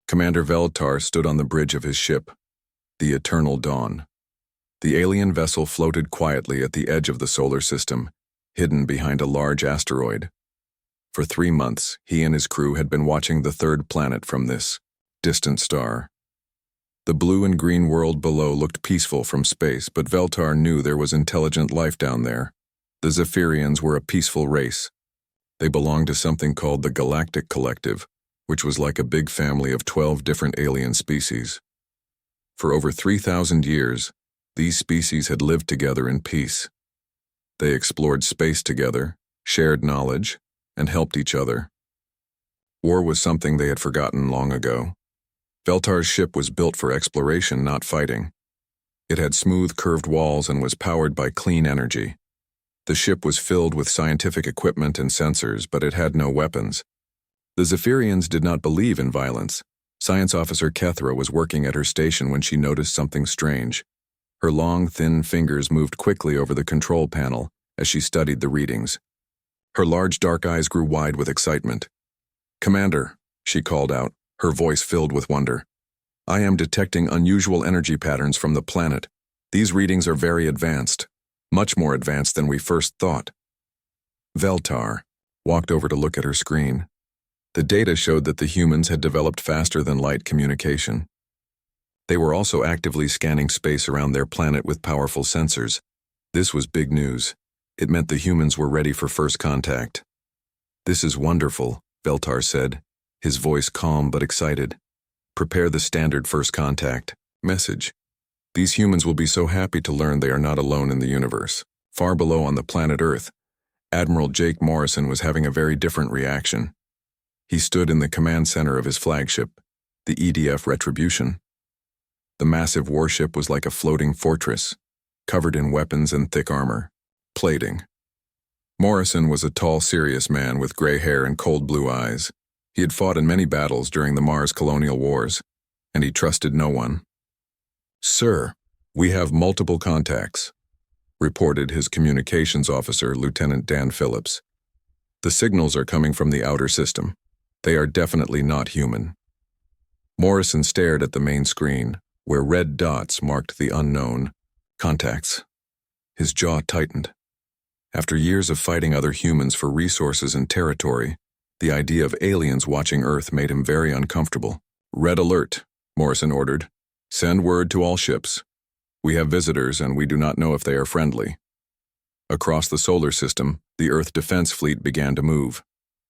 Commander Veltar stood on the bridge of his ship, the Eternal Dawn. The alien vessel floated quietly at the edge of the solar system, hidden behind a large asteroid. For 3 months, he and his crew had been watching the third planet from this distant star. The blue and green world below looked peaceful from space, but Veltar knew there was intelligent life down there. The Zephyrians were a peaceful race. They belonged to something called the Galactic Collective, which was like a big family of 12 different alien species. For over 3,000 years, these species had lived together in peace. They explored space together, shared knowledge, and helped each other. War was something they had forgotten long ago. Veltar's ship was built for exploration, not fighting. It had smooth, curved walls and was powered by clean energy. The ship was filled with scientific equipment and sensors, but it had no weapons. The Zephyrians did not believe in violence. Science Officer Kethra was working at her station when she noticed something strange. Her long, thin fingers moved quickly over the control panel as she studied the readings. Her large dark eyes grew wide with excitement. "Commander," she called out, her voice filled with wonder. "I am detecting unusual energy patterns from the planet. These readings are very advanced, much more advanced than we first thought." Veltar walked over to look at her screen. The data showed that the humans had developed faster than light communication. They were also actively scanning space around their planet with powerful sensors. This was big news. It meant the humans were ready for first contact. "This is wonderful," Veltar said, his voice calm but excited. "Prepare the standard first contact message. These humans will be so happy to learn they are not alone in the universe." Far below on the planet Earth, Admiral Jake Morrison was having a very different reaction. He stood in the command center of his flagship, the EDF Retribution. The massive warship was like a floating fortress, covered in weapons and thick armor. Plating. Morrison was a tall, serious man with gray hair and cold blue eyes. He had fought in many battles during the Mars colonial wars, and he trusted no one. "Sir, we have multiple contacts," reported his communications officer, Lieutenant Dan Phillips. "The signals are coming from the outer system. They are definitely not human." Morrison stared at the main screen, where red dots marked the unknown contacts. His jaw tightened. After years of fighting other humans for resources and territory, the idea of aliens watching Earth made him very uncomfortable. "Red alert," Morrison ordered. "Send word to all ships. We have visitors and we do not know if they are friendly." Across the solar system, the Earth Defense Fleet began to move.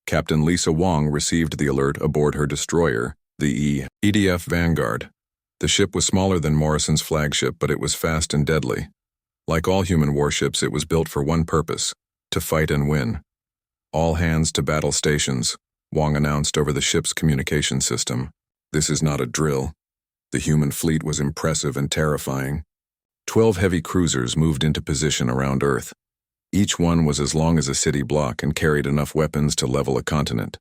Captain Lisa Wong received the alert aboard her destroyer, the EDF Vanguard. The ship was smaller than Morrison's flagship, but it was fast and deadly. Like all human warships, it was built for one purpose: to fight and win. "All hands to battle stations," Wong announced over the ship's communication system. This is not a drill. The human fleet was impressive and terrifying. 12 heavy cruisers moved into position around Earth. Each one was as long as a city block and carried enough weapons to level a continent.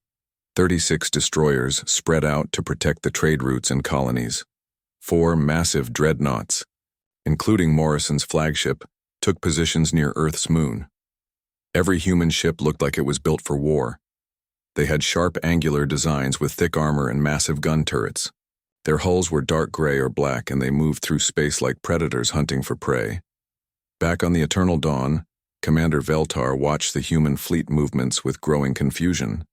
36 destroyers spread out to protect the trade routes and colonies. 4 massive dreadnoughts, including Morrison's flagship, took positions near Earth's moon. Every human ship looked like it was built for war. They had sharp angular designs with thick armor and massive gun turrets. Their hulls were dark gray or black, and they moved through space like predators hunting for prey. Back on the Eternal Dawn, Commander Veltar watched the human fleet movements with growing confusion.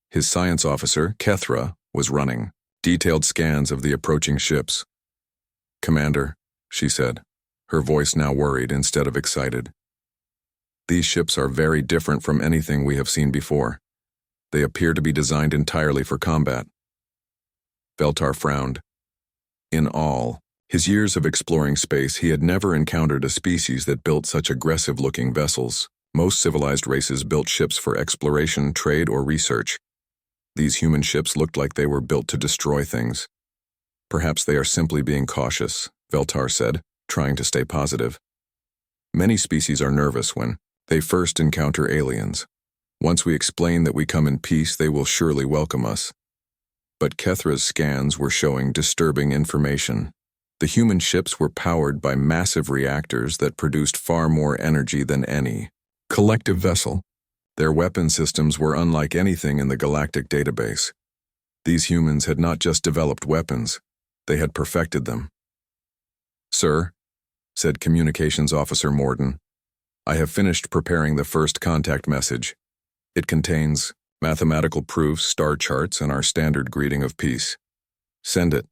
His science officer, Kethra, was running detailed scans of the approaching ships. "Commander," she said, her voice now worried instead of excited. "These ships are very different from anything we have seen before. They appear to be designed entirely for combat." Veltar frowned. In all his years of exploring space, he had never encountered a species that built such aggressive-looking vessels. Most civilized races built ships for exploration, trade, or research. These human ships looked like they were built to destroy things. "Perhaps they are simply being cautious," Veltar said, trying to stay positive. "Many species are nervous when they first encounter aliens. Once we explain that we come in peace, they will surely welcome us." But Kethra's scans were showing disturbing information. The human ships were powered by massive reactors that produced far more energy than any collective vessel. Their weapon systems were unlike anything in the galactic database. These humans had not just developed weapons, they had perfected them. "Sir," said Communications Officer Morden, "I have finished preparing the first contact message. It contains mathematical proofs, star charts, and our standard greeting of peace." "Send it,"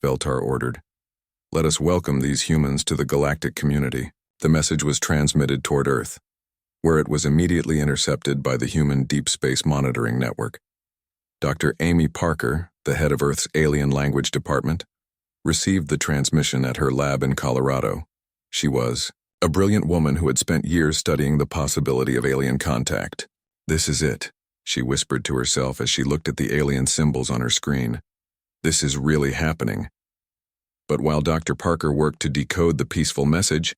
Veltar ordered. "Let us welcome these humans to the galactic community." The message was transmitted toward Earth, where it was immediately intercepted by the human Deep Space Monitoring Network. Dr. Amy Parker, the head of Earth's Alien Language Department, received the transmission at her lab in Colorado. She was a brilliant woman who had spent years studying the possibility of alien contact. "This is it," she whispered to herself as she looked at the alien symbols on her screen. "This is really happening." But while Dr. Parker worked to decode the peaceful message,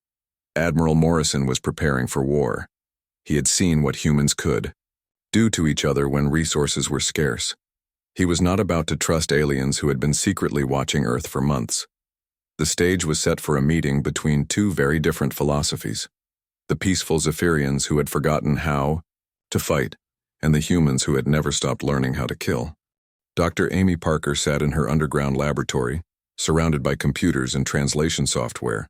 Admiral Morrison was preparing for war. He had seen what humans could do to each other when resources were scarce. He was not about to trust aliens who had been secretly watching Earth for months. The stage was set for a meeting between two very different philosophies: the peaceful Zephyrians who had forgotten how to fight, and the humans who had never stopped learning how to kill. Dr. Amy Parker sat in her underground laboratory, surrounded by computers and translation software.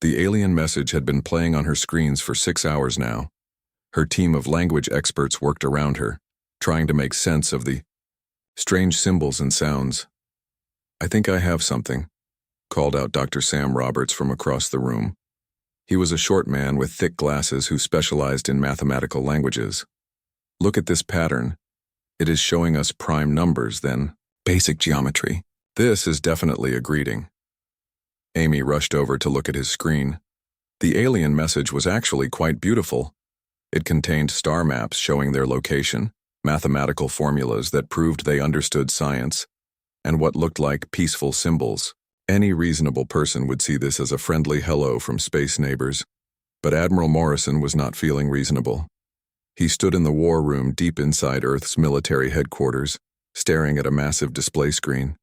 The alien message had been playing on her screens for 6 hours now. Her team of language experts worked around her, trying to make sense of the strange symbols and sounds. "I think I have something," called out Dr. Sam Roberts from across the room. He was a short man with thick glasses who specialized in mathematical languages. "Look at this pattern. It is showing us prime numbers, then basic geometry. This is definitely a greeting." Amy rushed over to look at his screen. The alien message was actually quite beautiful. It contained star maps showing their location, mathematical formulas that proved they understood science, and what looked like peaceful symbols. Any reasonable person would see this as a friendly hello from space neighbors, but Admiral Morrison was not feeling reasonable. He stood in the war room deep inside Earth's military headquarters, staring at a massive display screen.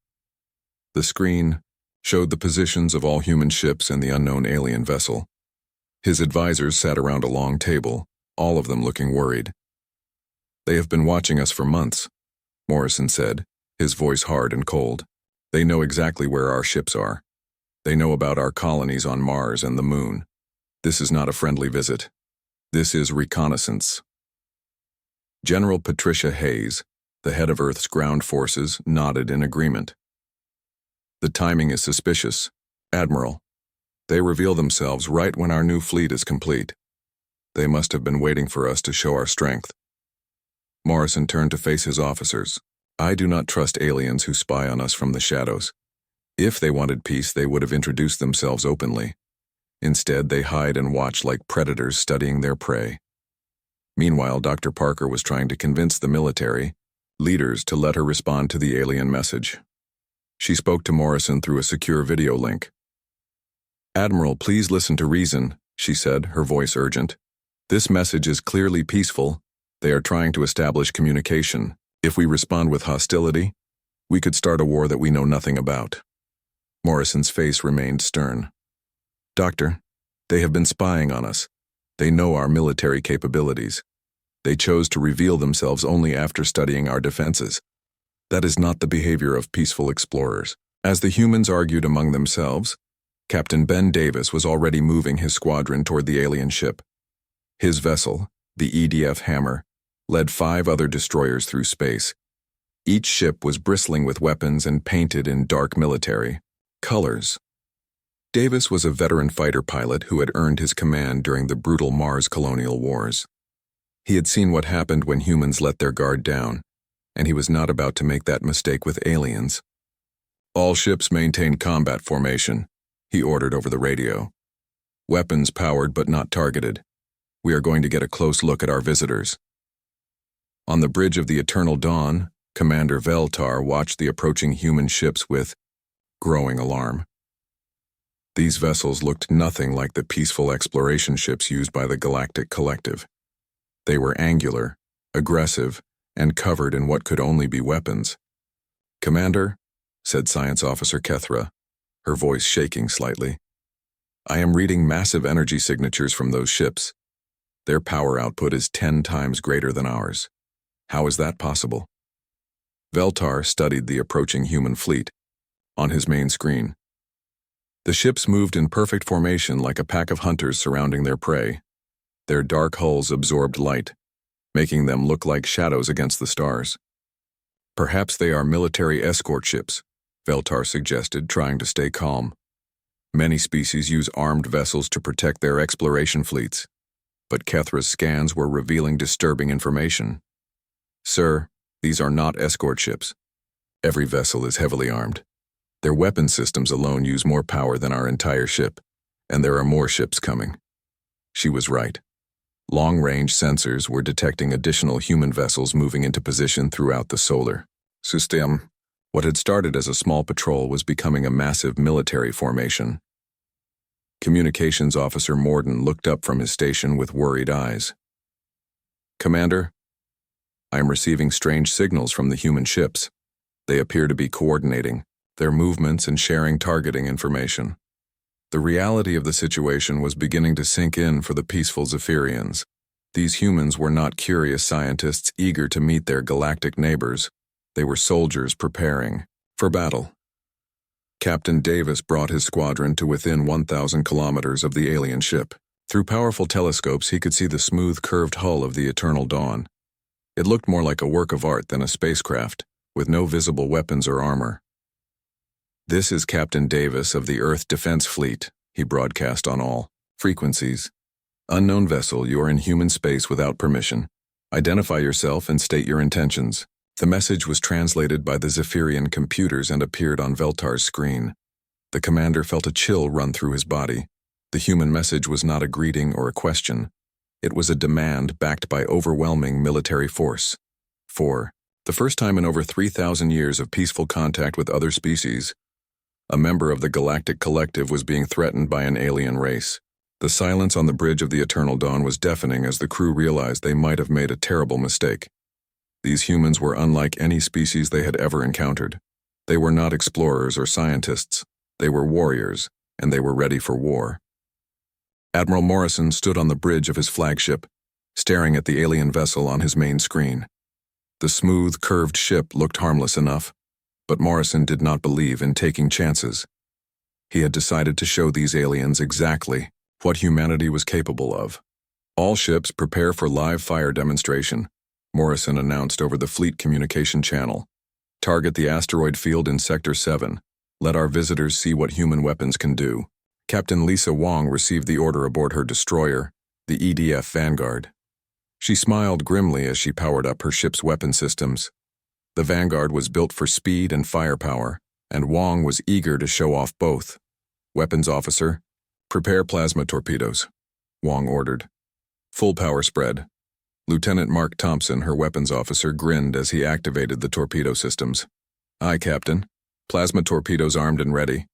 The screen showed the positions of all human ships and the unknown alien vessel. His advisors sat around a long table, all of them looking worried. "They have been watching us for months," Morrison said, his voice hard and cold. "They know exactly where our ships are. They know about our colonies on Mars and the Moon. This is not a friendly visit. This is reconnaissance." General Patricia Hayes, the head of Earth's ground forces, nodded in agreement. "The timing is suspicious, Admiral. They reveal themselves right when our new fleet is complete. They must have been waiting for us to show our strength." Morrison turned to face his officers. "I do not trust aliens who spy on us from the shadows. If they wanted peace, they would have introduced themselves openly. Instead, they hide and watch like predators studying their prey." Meanwhile, Dr. Parker was trying to convince the military leaders to let her respond to the alien message. She spoke to Morrison through a secure video link. "Admiral, please listen to reason," she said, her voice urgent. "This message is clearly peaceful. They are trying to establish communication. If we respond with hostility, we could start a war that we know nothing about." Morrison's face remained stern. "Doctor, they have been spying on us. They know our military capabilities. They chose to reveal themselves only after studying our defenses. That is not the behavior of peaceful explorers." As the humans argued among themselves, Captain Ben Davis was already moving his squadron toward the alien ship. His vessel, the EDF Hammer, led 5 other destroyers through space. Each ship was bristling with weapons and painted in dark military colors. Davis was a veteran fighter pilot who had earned his command during the brutal Mars colonial wars. He had seen what happened when humans let their guard down, and he was not about to make that mistake with aliens. "All ships maintain combat formation," he ordered over the radio. "Weapons powered but not targeted. We are going to get a close look at our visitors." On the bridge of the Eternal Dawn, Commander Veltar watched the approaching human ships with growing alarm. These vessels looked nothing like the peaceful exploration ships used by the Galactic Collective. They were angular, aggressive, and covered in what could only be weapons. "Commander," said Science Officer Kethra, her voice shaking slightly, "I am reading massive energy signatures from those ships. Their power output is 10 times greater than ours. How is that possible?" Veltar studied the approaching human fleet. On his main screen, the ships moved in perfect formation like a pack of hunters surrounding their prey. Their dark hulls absorbed light, making them look like shadows against the stars. Perhaps they are military escort ships, Veltar suggested, trying to stay calm. Many species use armed vessels to protect their exploration fleets, but Kethra's scans were revealing disturbing information. Sir, these are not escort ships. Every vessel is heavily armed. Their weapon systems alone use more power than our entire ship, and there are more ships coming. She was right. Long-range sensors were detecting additional human vessels moving into position throughout the solar system. What had started as a small patrol was becoming a massive military formation. Communications Officer Morden looked up from his station with worried eyes. Commander, I am receiving strange signals from the human ships. They appear to be coordinating their movements and sharing targeting information. The reality of the situation was beginning to sink in for the peaceful Zephyrians. These humans were not curious scientists eager to meet their galactic neighbors. They were soldiers preparing for battle. Captain Davis brought his squadron to within 1,000 kilometers of the alien ship. Through powerful telescopes, he could see the smooth, curved hull of the Eternal Dawn. It looked more like a work of art than a spacecraft, with no visible weapons or armor. This is Captain Davis of the Earth Defense Fleet, he broadcast on all frequencies. Unknown vessel, you are in human space without permission. Identify yourself and state your intentions. The message was translated by the Zephyrian computers and appeared on Veltar's screen. The commander felt a chill run through his body. The human message was not a greeting or a question. It was a demand backed by overwhelming military force. For the first time in over 3,000 years of peaceful contact with other species, a member of the Galactic Collective was being threatened by an alien race. The silence on the bridge of the Eternal Dawn was deafening as the crew realized they might have made a terrible mistake. These humans were unlike any species they had ever encountered. They were not explorers or scientists. They were warriors, and they were ready for war. Admiral Morrison stood on the bridge of his flagship, staring at the alien vessel on his main screen. The smooth, curved ship looked harmless enough, but Morrison did not believe in taking chances. He had decided to show these aliens exactly what humanity was capable of. All ships prepare for live fire demonstration, Morrison announced over the fleet communication channel. Target the asteroid field in Sector 7. Let our visitors see what human weapons can do. Captain Lisa Wong received the order aboard her destroyer, the EDF Vanguard. She smiled grimly as she powered up her ship's weapon systems. The Vanguard was built for speed and firepower, and Wong was eager to show off both. Weapons officer, prepare plasma torpedoes, Wong ordered. Full power spread. Lieutenant Mark Thompson, her weapons officer, grinned as he activated the torpedo systems. Aye, Captain. Plasma torpedoes armed and ready.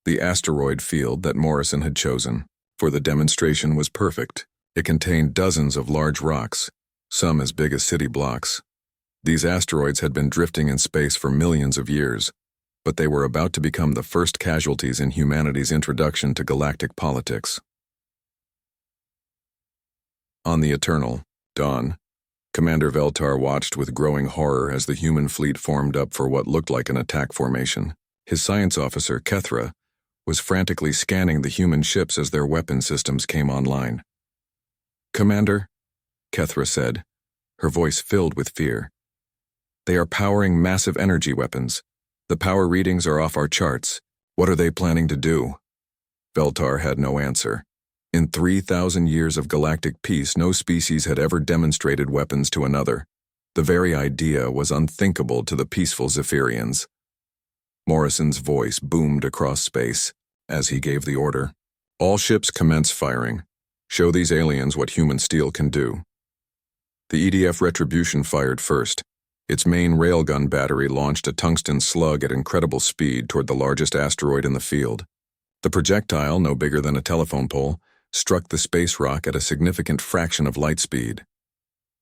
The asteroid field that Morrison had chosen for the demonstration was perfect. It contained dozens of large rocks, some as big as city blocks. These asteroids had been drifting in space for millions of years, but they were about to become the first casualties in humanity's introduction to galactic politics. On the Eternal Dawn, Commander Veltar watched with growing horror as the human fleet formed up for what looked like an attack formation. His science officer, Kethra, was frantically scanning the human ships as their weapon systems came online. Commander, Kethra said, her voice filled with fear. They are powering massive energy weapons. The power readings are off our charts. What are they planning to do? Veltar had no answer. In 3,000 years of galactic peace, no species had ever demonstrated weapons to another. The very idea was unthinkable to the peaceful Zephyrians. Morrison's voice boomed across space as he gave the order. All ships commence firing. Show these aliens what human steel can do. The EDF Retribution fired first. Its main railgun battery launched a tungsten slug at incredible speed toward the largest asteroid in the field. The projectile, no bigger than a telephone pole, struck the space rock at a significant fraction of light speed.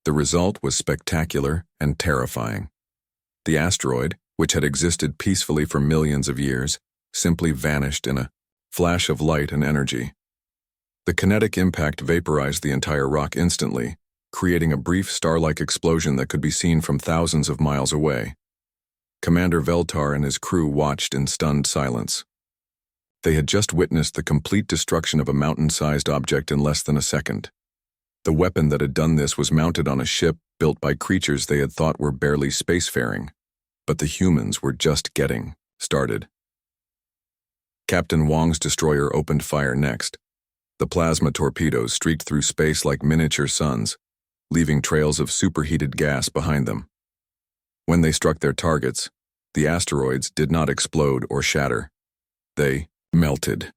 The result was spectacular and terrifying. The asteroid, which had existed peacefully for millions of years, simply vanished in a flash of light and energy. The kinetic impact vaporized the entire rock instantly, creating a brief star-like explosion that could be seen from thousands of miles away. Commander Veltar and his crew watched in stunned silence. They had just witnessed the complete destruction of a mountain-sized object in less than a second. The weapon that had done this was mounted on a ship built by creatures they had thought were barely spacefaring, but the humans were just getting started. Captain Wong's destroyer opened fire next. The plasma torpedoes streaked through space like miniature suns, leaving trails of superheated gas behind them. When they struck their targets, the asteroids did not explode or shatter. They melted.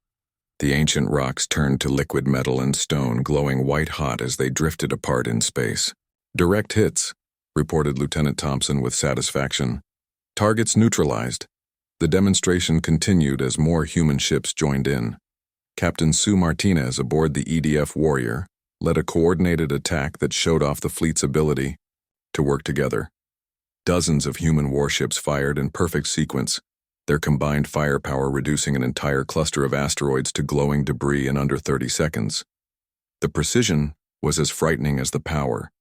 The ancient rocks turned to liquid metal and stone, glowing white-hot as they drifted apart in space. "Direct hits," reported Lieutenant Thompson with satisfaction. "Targets neutralized." The demonstration continued as more human ships joined in. Captain Sue Martinez aboard the EDF Warrior led a coordinated attack that showed off the fleet's ability to work together. Dozens of human warships fired in perfect sequence, their combined firepower reducing an entire cluster of asteroids to glowing debris in under 30 seconds. The precision was as frightening as the power.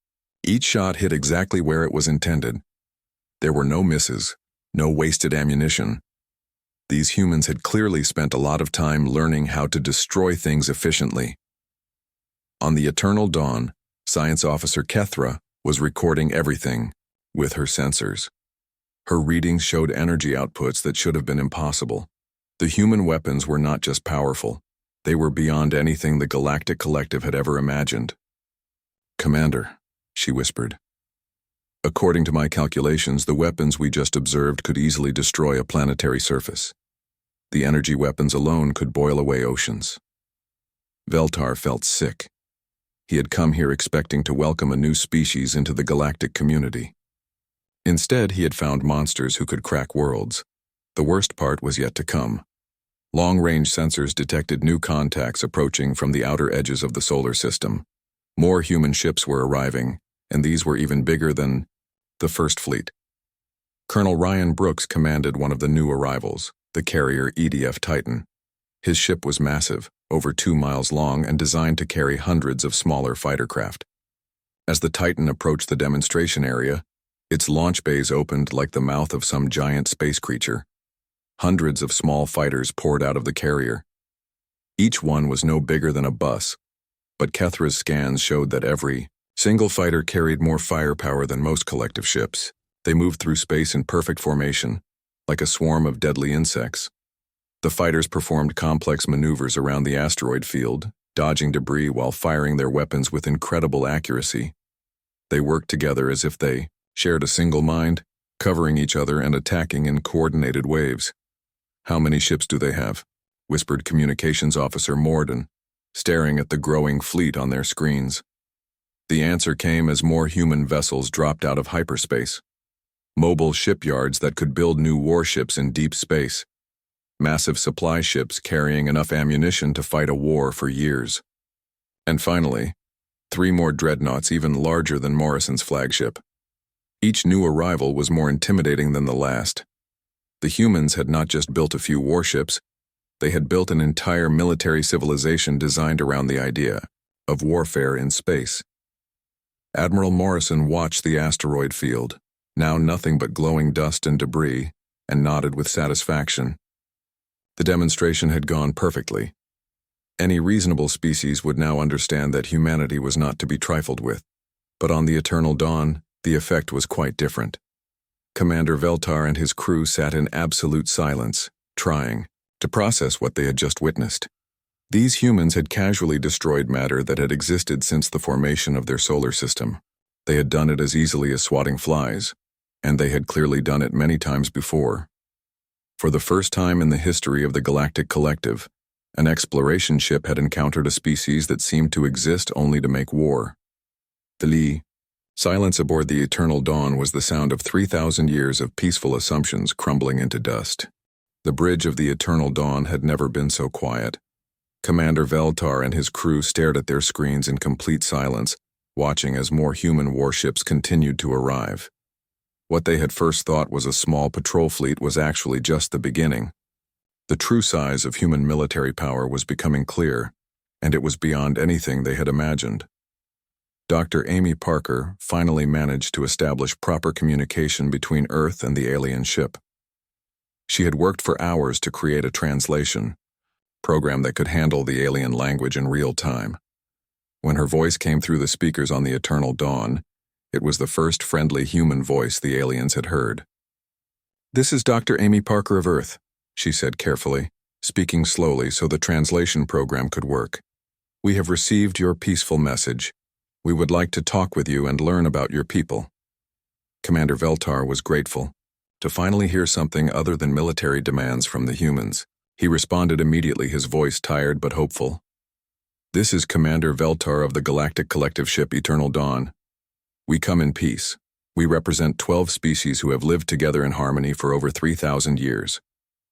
Each shot hit exactly where it was intended. There were no misses, no wasted ammunition. These humans had clearly spent a lot of time learning how to destroy things efficiently. On the Eternal Dawn, Science Officer Kethra was recording everything with her sensors. Her readings showed energy outputs that should have been impossible. The human weapons were not just powerful, they were beyond anything the Galactic Collective had ever imagined. "Commander," she whispered. "According to my calculations, the weapons we just observed could easily destroy a planetary surface. The energy weapons alone could boil away oceans." Veltar felt sick. He had come here expecting to welcome a new species into the galactic community. Instead, he had found monsters who could crack worlds. The worst part was yet to come. Long-range sensors detected new contacts approaching from the outer edges of the solar system. More human ships were arriving, and these were even bigger than the First Fleet. Colonel Ryan Brooks commanded one of the new arrivals, the carrier EDF Titan. His ship was massive, over 2 miles long and designed to carry hundreds of smaller fighter craft. As the Titan approached the demonstration area, its launch bays opened like the mouth of some giant space creature. Hundreds of small fighters poured out of the carrier. Each one was no bigger than a bus, but Kethra's scans showed that every single fighter carried more firepower than most collective ships. They moved through space in perfect formation, like a swarm of deadly insects. The fighters performed complex maneuvers around the asteroid field, dodging debris while firing their weapons with incredible accuracy. They worked together as if they shared a single mind, covering each other and attacking in coordinated waves. "How many ships do they have?" whispered Communications Officer Morden, staring at the growing fleet on their screens. The answer came as more human vessels dropped out of hyperspace. Mobile shipyards that could build new warships in deep space. Massive supply ships carrying enough ammunition to fight a war for years. And finally, 3 more dreadnoughts even larger than Morrison's flagship. Each new arrival was more intimidating than the last. The humans had not just built a few warships, they had built an entire military civilization designed around the idea of warfare in space. Admiral Morrison watched the asteroid field, now nothing but glowing dust and debris, and nodded with satisfaction. The demonstration had gone perfectly. Any reasonable species would now understand that humanity was not to be trifled with. But on the Eternal Dawn, the effect was quite different. Commander Veltar and his crew sat in absolute silence, trying to process what they had just witnessed. These humans had casually destroyed matter that had existed since the formation of their solar system. They had done it as easily as swatting flies, and they had clearly done it many times before. For the first time in the history of the Galactic Collective, an exploration ship had encountered a species that seemed to exist only to make war. The silence aboard the Eternal Dawn was the sound of 3,000 years of peaceful assumptions crumbling into dust. The bridge of the Eternal Dawn had never been so quiet. Commander Veltar and his crew stared at their screens in complete silence, watching as more human warships continued to arrive. What they had first thought was a small patrol fleet was actually just the beginning. The true size of human military power was becoming clear, and it was beyond anything they had imagined. Dr. Amy Parker finally managed to establish proper communication between Earth and the alien ship. She had worked for hours to create a translation program that could handle the alien language in real time. When her voice came through the speakers on the Eternal Dawn, it was the first friendly human voice the aliens had heard. "This is Dr. Amy Parker of Earth," she said carefully, speaking slowly so the translation program could work. "We have received your peaceful message. We would like to talk with you and learn about your people." Commander Veltar was grateful to finally hear something other than military demands from the humans. He responded immediately, his voice tired but hopeful. "This is Commander Veltar of the Galactic Collective Ship Eternal Dawn. We come in peace. We represent 12 species who have lived together in harmony for over 3,000 years.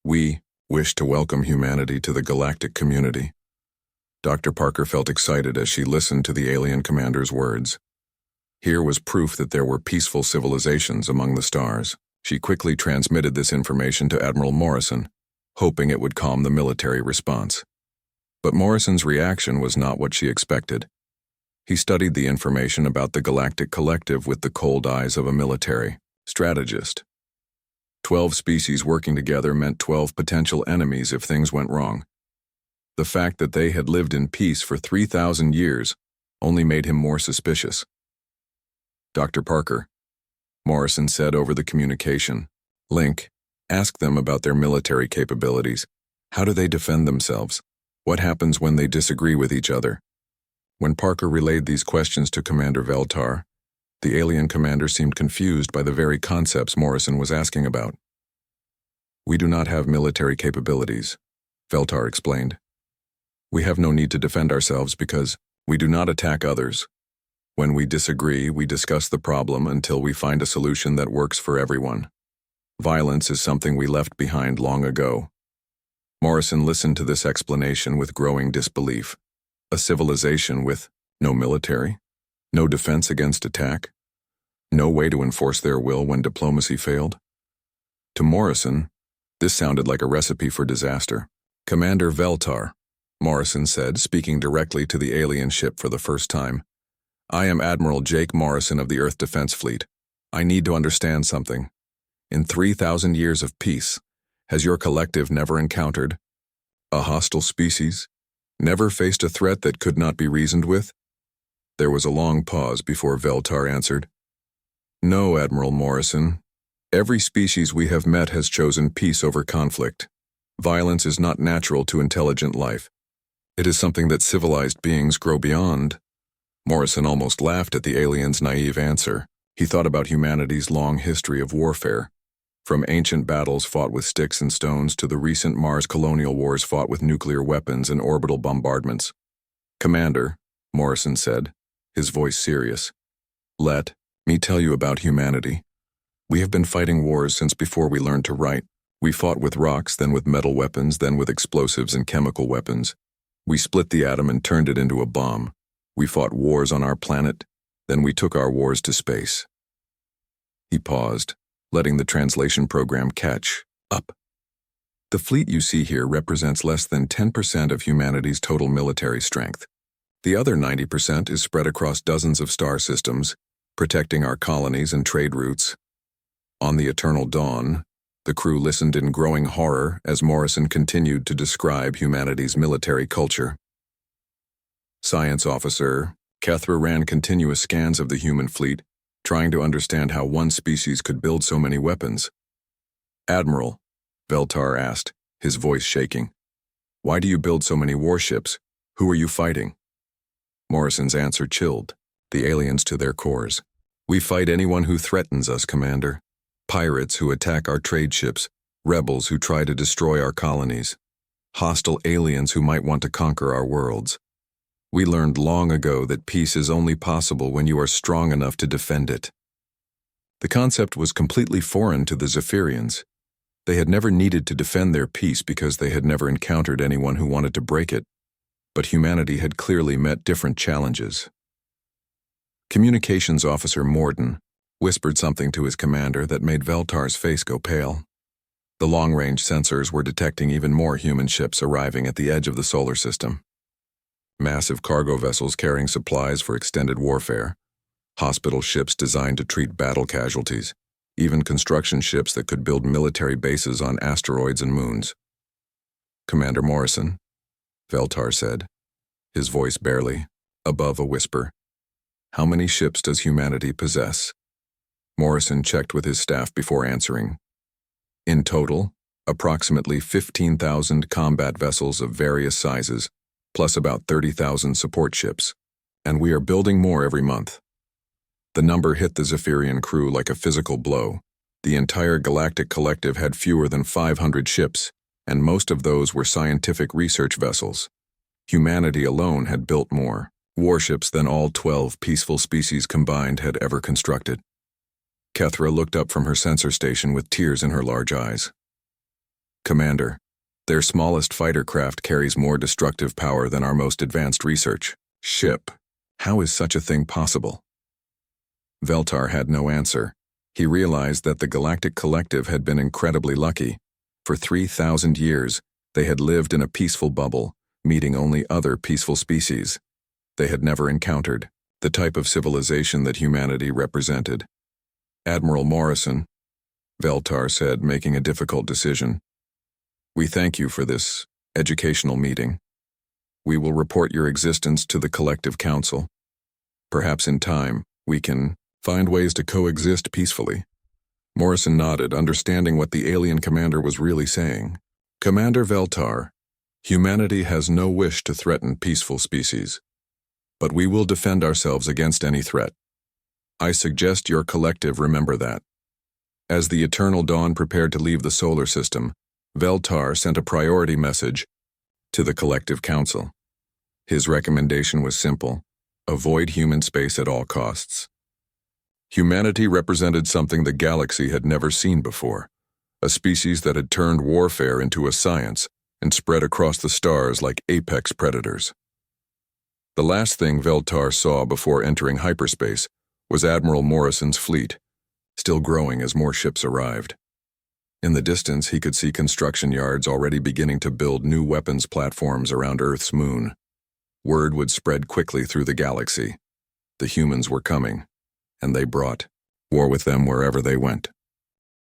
We wish to welcome humanity to the galactic community." Dr. Parker felt excited as she listened to the alien commander's words. Here was proof that there were peaceful civilizations among the stars. She quickly transmitted this information to Admiral Morrison, hoping it would calm the military response. But Morrison's reaction was not what she expected. He studied the information about the Galactic Collective with the cold eyes of a military strategist. 12 species working together meant 12 potential enemies if things went wrong. The fact that they had lived in peace for 3,000 years only made him more suspicious. "Dr. Parker," Morrison said over the communication, "Link, ask them about their military capabilities. How do they defend themselves? What happens when they disagree with each other?" When Parker relayed these questions to Commander Veltar, the alien commander seemed confused by the very concepts Morrison was asking about. "We do not have military capabilities," Veltar explained. "We have no need to defend ourselves because we do not attack others. When we disagree, we discuss the problem until we find a solution that works for everyone. Violence is something we left behind long ago." Morrison listened to this explanation with growing disbelief. A civilization with no military, no defense against attack, no way to enforce their will when diplomacy failed? To Morrison, this sounded like a recipe for disaster. "Commander Veltar," Morrison said, speaking directly to the alien ship for the first time. "I am Admiral Jake Morrison of the Earth Defense Fleet. I need to understand something. In 3,000 years of peace, has your collective never encountered a hostile species? Never faced a threat that could not be reasoned with?" There was a long pause before Veltar answered. "No, Admiral Morrison. Every species we have met has chosen peace over conflict. Violence is not natural to intelligent life. It is something that civilized beings grow beyond." Morrison almost laughed at the alien's naive answer. He thought about humanity's long history of warfare, from ancient battles fought with sticks and stones to the recent Mars colonial wars fought with nuclear weapons and orbital bombardments. "Commander," Morrison said, his voice serious, "let me tell you about humanity. We have been fighting wars since before we learned to write. We fought with rocks, then with metal weapons, then with explosives and chemical weapons. We split the atom and turned it into a bomb. We fought wars on our planet, then we took our wars to space." He paused, letting the translation program catch up. "The fleet you see here represents less than 10% of humanity's total military strength. The other 90% is spread across dozens of star systems, protecting our colonies and trade routes." On the Eternal Dawn, the crew listened in growing horror as Morrison continued to describe humanity's military culture. Science Officer Kethra ran continuous scans of the human fleet, trying to understand how one species could build so many weapons. "Admiral," Veltar asked, his voice shaking, "why do you build so many warships? Who are you fighting?" Morrison's answer chilled the aliens to their cores. "We fight anyone who threatens us, Commander. Pirates who attack our trade ships, rebels who try to destroy our colonies, hostile aliens who might want to conquer our worlds. We learned long ago that peace is only possible when you are strong enough to defend it." The concept was completely foreign to the Zephyrians. They had never needed to defend their peace because they had never encountered anyone who wanted to break it. But humanity had clearly met different challenges. Communications Officer Morden whispered something to his commander that made Veltar's face go pale. The long-range sensors were detecting even more human ships arriving at the edge of the solar system. Massive cargo vessels carrying supplies for extended warfare, hospital ships designed to treat battle casualties, even construction ships that could build military bases on asteroids and moons. "Commander Morrison," Veltar said, his voice barely above a whisper. "How many ships does humanity possess?" Morrison checked with his staff before answering. "In total, approximately 15,000 combat vessels of various sizes, plus about 30,000 support ships, and we are building more every month." The number hit the Zephyrian crew like a physical blow. The entire Galactic Collective had fewer than 500 ships, and most of those were scientific research vessels. Humanity alone had built more warships than all 12 peaceful species combined had ever constructed. Kethra looked up from her sensor station with tears in her large eyes. "Commander, their smallest fighter craft carries more destructive power than our most advanced research ship. How is such a thing possible?" Veltar had no answer. He realized that the Galactic Collective had been incredibly lucky. For 3,000 years, they had lived in a peaceful bubble, meeting only other peaceful species. They had never encountered the type of civilization that humanity represented. "Admiral Morrison," Veltar said, making a difficult decision, "we thank you for this educational meeting. We will report your existence to the Collective Council. Perhaps in time, we can find ways to coexist peacefully." Morrison nodded, understanding what the alien commander was really saying. "Commander Veltar, humanity has no wish to threaten peaceful species, but we will defend ourselves against any threat. I suggest your collective remember that." As the Eternal Dawn prepared to leave the solar system, Veltar sent a priority message to the Collective Council. His recommendation was simple: avoid human space at all costs. Humanity represented something the galaxy had never seen before, a species that had turned warfare into a science and spread across the stars like apex predators. The last thing Veltar saw before entering hyperspace was Admiral Morrison's fleet, still growing as more ships arrived. In the distance, he could see construction yards already beginning to build new weapons platforms around Earth's moon. Word would spread quickly through the galaxy. The humans were coming, and they brought war with them wherever they went.